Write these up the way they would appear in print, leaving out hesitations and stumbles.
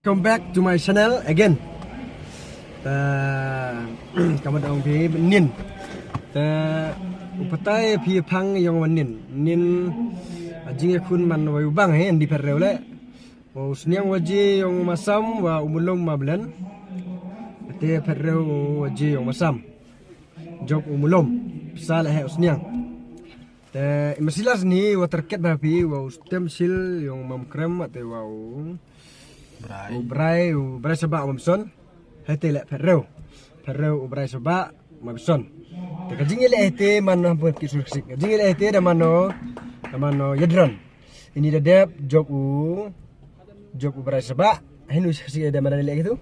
Come back to my channel again. Kamu dah pergi nin. Upatai pergi pang yang nin ajing kun man wayu bang di perrew le. Usniang waji yang masam wa umulom mablan. Ate perrew waji yang masam. Jok umulom. Pisal usniang. Masilas ni wa terket bapi wa stem sil yang mamkrem ate wa ubrai sebab mamson hete le perrew ubrai sebab mamson te kajing le hete man buat kisur sik kajing le hete da mano yadran ini da dep job ubrai sebab henu sik da mana le gitu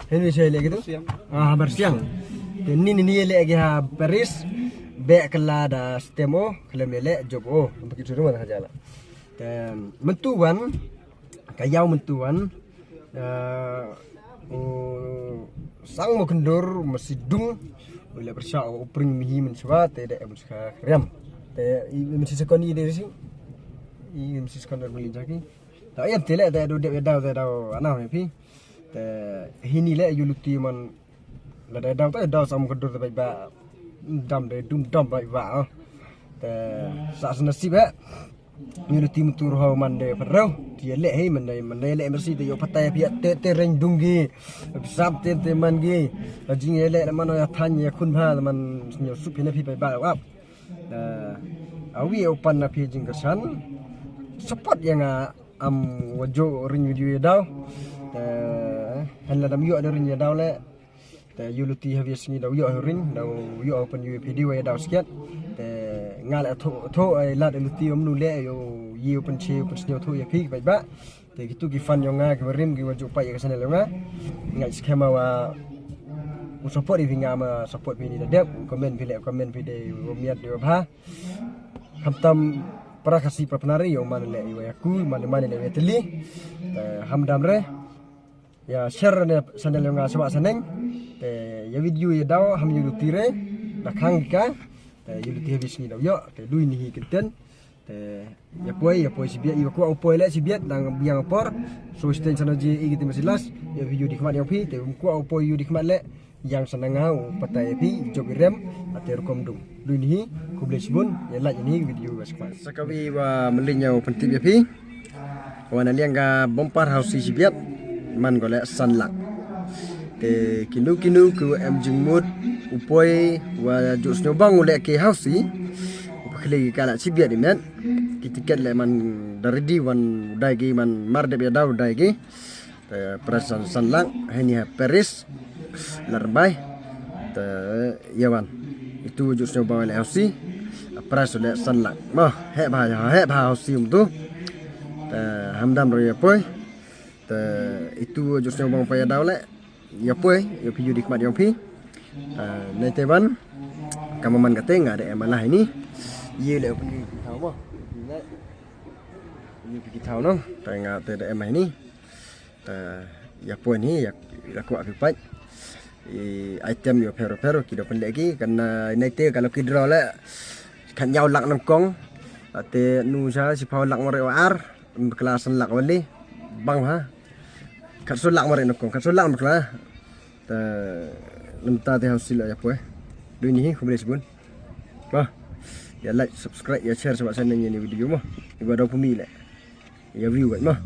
henu sik le gitu habar siang ini le ha Paris be kala da stemo kala mele job untuk kisur mana jala mentuan kayau mentuan sang mo kendur mesidung boleh bersya opring mihi menswa te da muska krem te mesti sekoni de si mesti sekon boleh jaki ta ayam tele da do de da ana pi te hini le yuluti man la da sam kendur te ba dam de dum dam ba te sa nasib Yuluti mutur hau mande perau dia le he mande le mersi te yo patai pia te reng dungi sab te man gi ajing le mano ya than ya kun pha man nyo sup hina pi bai ba wap awi opan na pi jing kesan support yang am wajo ring video daw han la dam yo ada ring daw le te yuluti havies ni daw yo ring daw yo open video ya daw skiat ngal tho ai lat luti om nu le yo yiu pen che pen snyo tho ya pi bai ba te gitu ki fan yo nga ki rim ki waju pa ya kesana le nga ngai skema wa support di nga ma support pi ni da dep comment pi de miat de ba hamtam para kasi prapanari yo man le yo yaku man le weteli hamdam re ya share ne channel yo nga sawa saneng te ya video ya daw ham yu tire da khang ka yuluti habis ni daw yo te lui ni kenten te ya poi sibiat yo ko poi le sibiat dang biang por so sten sana je igiti masilas ya video di khmat yang pi te ko poi yu di khmat le yang sanangau patai pi jogirem ate rekom dung lui ni ko ble sibun ya la ni video was khmat sakawi wa melinyau penting ya pi wana liang ga bompar house sibiat man gole sanlak te kinu ku em jengmut upoi wa jos nyobang ule ke house pakle kala sibiat dimen kitiket le man daridi wan daigi man marde be daw daigi prasan sanlang hanya Paris larbai te yawan itu jos nyobang le house pras le sanlang mah he ba house tu hamdam ro yapoi te itu jos nyobang pa daw le ya poi ya video di khmat yang pi nei teban kamaman kate nga ada emalah ini ye le pergi tahu mo ini pergi tahu no tengah te ada emah ini ya poi ni ya aku akibat item yo pero kido pendek lagi karena nei te kalau kidro le kan nyau lak nang kong ate nu sa si pau lak more ar kelasan lak wali bang ha katso lak mare nokong katso lak makla ta lemta te hasil ya po dui ni ko boleh sebun bah ya like subscribe ya share sebab sana ni video mo ibadah pumi le ya view kan mah